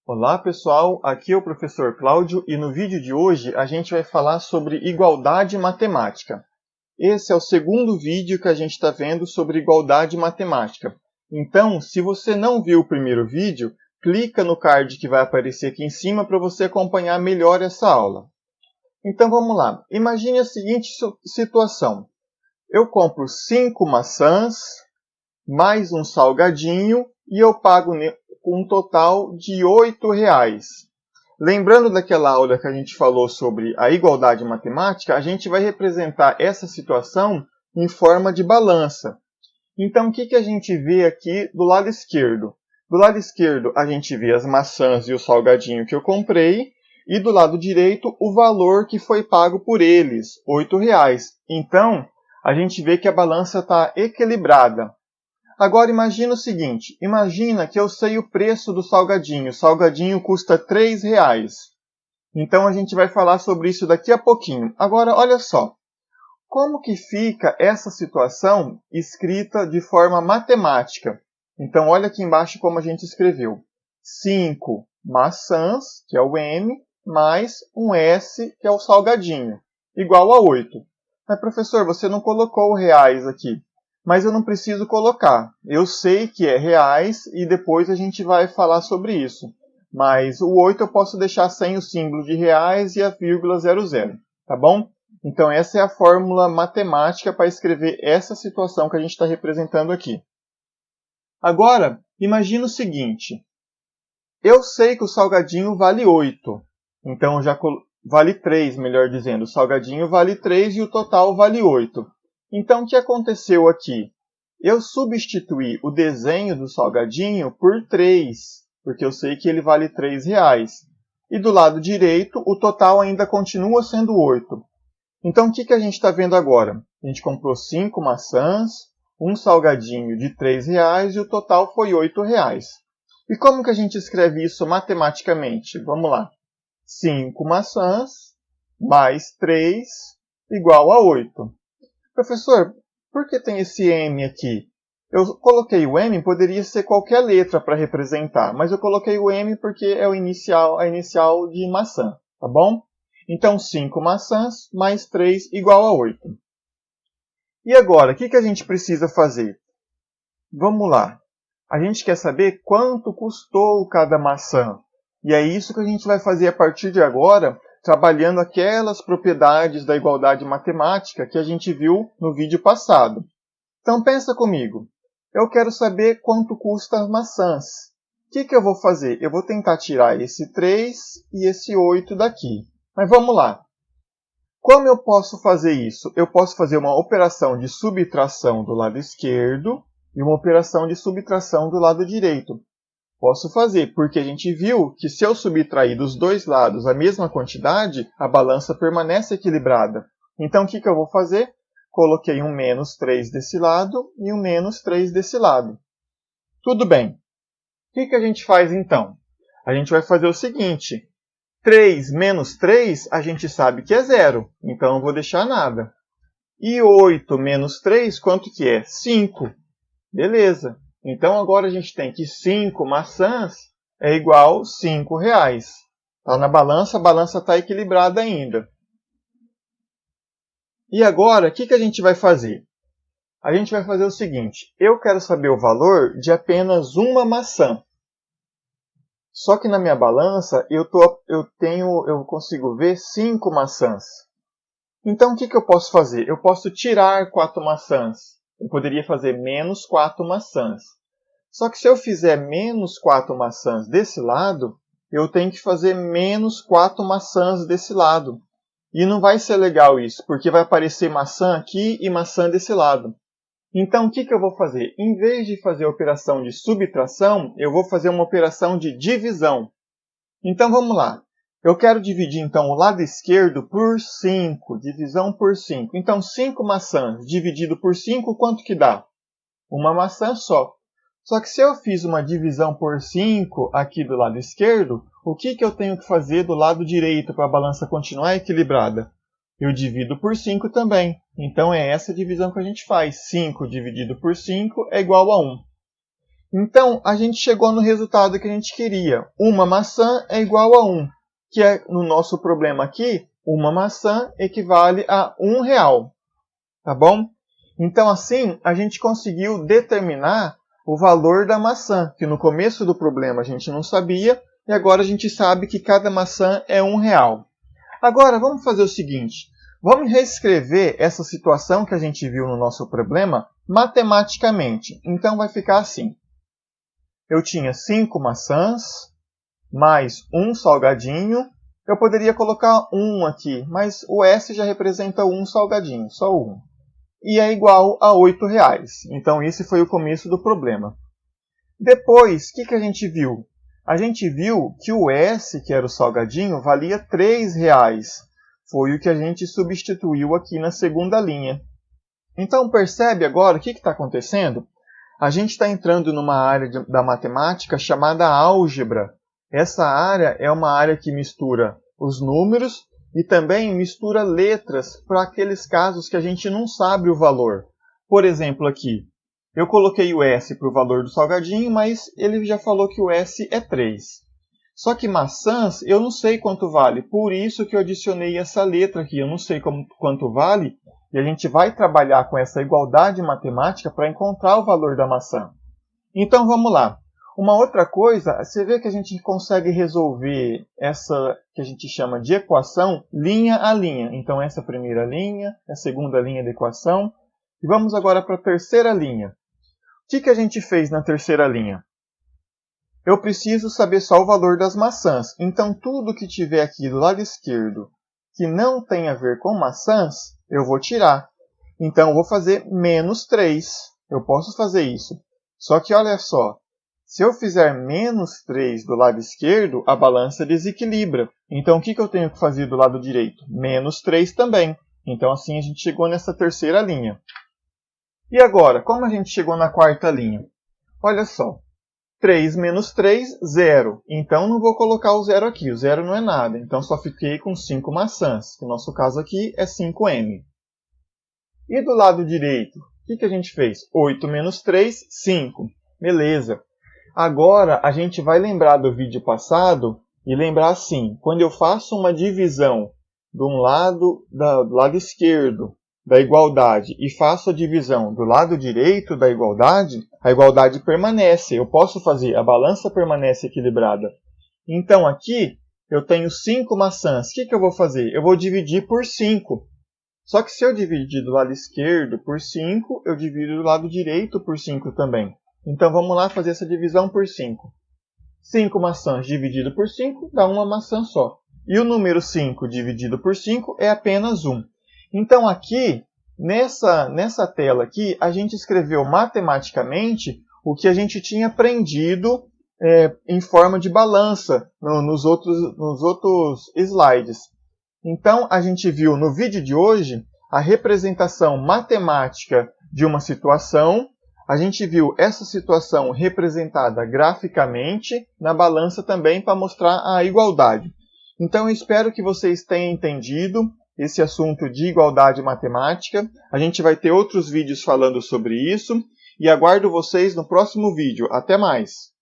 Olá pessoal, aqui é o professor Cláudio e no vídeo de hoje a gente vai falar sobre igualdade matemática. Esse é o segundo vídeo que a gente está vendo sobre igualdade matemática. Então, se você não viu o primeiro vídeo, clica no card que vai aparecer aqui em cima para você acompanhar melhor essa aula. Então vamos lá, imagine a seguinte situação. Eu compro 5 maçãs, mais um salgadinho e eu pago um total de R$8. Lembrando daquela aula que a gente falou sobre a igualdade matemática, a gente vai representar essa situação em forma de balança. Então, o que a gente vê aqui do lado esquerdo? Do lado esquerdo, a gente vê as maçãs e o salgadinho que eu comprei, e do lado direito, o valor que foi pago por eles, R$8. Então, a gente vê que a balança está equilibrada. Agora imagina o seguinte, imagina que eu sei o preço do salgadinho. O salgadinho custa R$3. Então a gente vai falar sobre isso daqui a pouquinho. Agora olha só, como que fica essa situação escrita de forma matemática? Então olha aqui embaixo como a gente escreveu. 5 maçãs, que é o M, mais um S, que é o salgadinho, igual a 8. Mas professor, você não colocou o reais aqui. Mas eu não preciso colocar. Eu sei que é reais e depois a gente vai falar sobre isso. Mas o 8 eu posso deixar sem o símbolo de reais e a vírgula 00, tá bom? Então essa é a fórmula matemática para escrever essa situação que a gente está representando aqui. Agora, imagina o seguinte. Eu sei que o salgadinho vale 8. Então vale 3, melhor dizendo. O salgadinho vale 3 e o total vale 8. Então, o que aconteceu aqui? Eu substituí o desenho do salgadinho por 3, porque eu sei que ele vale R$3. E do lado direito, o total ainda continua sendo 8. Então, o que a gente está vendo agora? A gente comprou 5 maçãs, um salgadinho de R$3 e o total foi R$8. E como que a gente escreve isso matematicamente? Vamos lá. 5 maçãs mais 3 igual a 8. Professor, por que tem esse M aqui? Eu coloquei o M, poderia ser qualquer letra para representar, mas eu coloquei o M porque é a inicial de maçã, tá bom? Então, 5 maçãs mais 3 igual a 8. E agora, o que a gente precisa fazer? Vamos lá. A gente quer saber quanto custou cada maçã. E é isso que a gente vai fazer a partir de agora, trabalhando aquelas propriedades da igualdade matemática que a gente viu no vídeo passado. Então pensa comigo, eu quero saber quanto custa as maçãs. O que eu vou fazer? Eu vou tentar tirar esse 3 e esse 8 daqui. Mas vamos lá. Como eu posso fazer isso? Eu posso fazer uma operação de subtração do lado esquerdo e uma operação de subtração do lado direito. Posso fazer, porque a gente viu que se eu subtrair dos dois lados a mesma quantidade, a balança permanece equilibrada. Então, o que eu vou fazer? Coloquei um menos 3 desse lado e um menos 3 desse lado. Tudo bem. O que a gente faz então? A gente vai fazer o seguinte. 3 menos 3, a gente sabe que é 0. Então, eu não vou deixar nada. E 8 menos 3, quanto que é? 5. Beleza. Então agora a gente tem que 5 maçãs é igual a R$5. Está na balança, a balança está equilibrada ainda. E agora, o que a gente vai fazer? A gente vai fazer o seguinte, eu quero saber o valor de apenas uma maçã. Só que na minha balança eu consigo ver 5 maçãs. Então o que eu posso fazer? Eu posso tirar 4 maçãs. Eu poderia fazer menos 4 maçãs. Só que se eu fizer menos 4 maçãs desse lado, eu tenho que fazer menos 4 maçãs desse lado. E não vai ser legal isso, porque vai aparecer maçã aqui e maçã desse lado. Então, o que eu vou fazer? Em vez de fazer a operação de subtração, eu vou fazer uma operação de divisão. Então, vamos lá. Eu quero dividir, então, o lado esquerdo por 5. Divisão por 5. Então, 5 maçãs dividido por 5, quanto que dá? Uma maçã só. Só que se eu fiz uma divisão por 5 aqui do lado esquerdo, o que eu tenho que fazer do lado direito para a balança continuar equilibrada? Eu divido por 5 também. Então, é essa divisão que a gente faz. 5 dividido por 5 é igual a 1. Então, a gente chegou no resultado que a gente queria. Uma maçã é igual a 1, que é, no nosso problema aqui, uma maçã equivale a R$1. Tá bom? Então, assim, a gente conseguiu determinar o valor da maçã, que no começo do problema a gente não sabia, e agora a gente sabe que cada maçã é R$1. Agora, vamos fazer o seguinte. Vamos reescrever essa situação que a gente viu no nosso problema matematicamente. Então, vai ficar assim. Eu tinha 5 maçãs, mais um salgadinho. Eu poderia colocar 1 aqui, mas o S já representa um salgadinho, só 1. E é igual a R$8. Então, esse foi o começo do problema. Depois, o que a gente viu? A gente viu que o S, que era o salgadinho, valia R$3. Foi o que a gente substituiu aqui na segunda linha. Então, percebe agora o que está acontecendo? A gente está entrando numa área da matemática chamada álgebra. Essa área é uma área que mistura os números e também mistura letras para aqueles casos que a gente não sabe o valor. Por exemplo, aqui, eu coloquei o S para o valor do salgadinho, mas ele já falou que o S é 3. Só que maçãs eu não sei quanto vale, por isso que eu adicionei essa letra aqui. Eu não sei quanto vale, e a gente vai trabalhar com essa igualdade matemática para encontrar o valor da maçã. Então vamos lá. Uma outra coisa, você vê que a gente consegue resolver essa que a gente chama de equação linha a linha. Então essa é a primeira linha, a segunda linha da equação. E vamos agora para a terceira linha. O que a gente fez na terceira linha? Eu preciso saber só o valor das maçãs. Então tudo que tiver aqui do lado esquerdo que não tem a ver com maçãs, eu vou tirar. Então eu vou fazer menos 3. Eu posso fazer isso. Só que olha só. Se eu fizer menos 3 do lado esquerdo, a balança desequilibra. Então, o que eu tenho que fazer do lado direito? Menos 3 também. Então, assim, a gente chegou nessa terceira linha. E agora, como a gente chegou na quarta linha? Olha só. 3 menos 3, 0. Então, não vou colocar o 0 aqui. O 0 não é nada. Então, só fiquei com 5 maçãs. No nosso caso aqui é 5M. E do lado direito, o que a gente fez? 8 menos 3, 5. Beleza. Agora, a gente vai lembrar do vídeo passado e lembrar assim, quando eu faço uma divisão do lado esquerdo da igualdade e faço a divisão do lado direito da igualdade, a igualdade permanece. Eu posso fazer, a balança permanece equilibrada. Então, aqui, eu tenho 5 maçãs. O que eu vou fazer? Eu vou dividir por 5. Só que se eu dividir do lado esquerdo por 5, eu divido do lado direito por 5 também. Então, vamos lá fazer essa divisão por 5. 5 maçãs dividido por 5 dá uma maçã só. E o número 5 dividido por 5 é apenas 1. Então, aqui, nessa tela aqui, a gente escreveu matematicamente o que a gente tinha aprendido em forma de balança nos outros slides. Então, a gente viu no vídeo de hoje a representação matemática de uma situação. A gente viu essa situação representada graficamente na balança também para mostrar a igualdade. Então, eu espero que vocês tenham entendido esse assunto de igualdade matemática. A gente vai ter outros vídeos falando sobre isso e aguardo vocês no próximo vídeo. Até mais!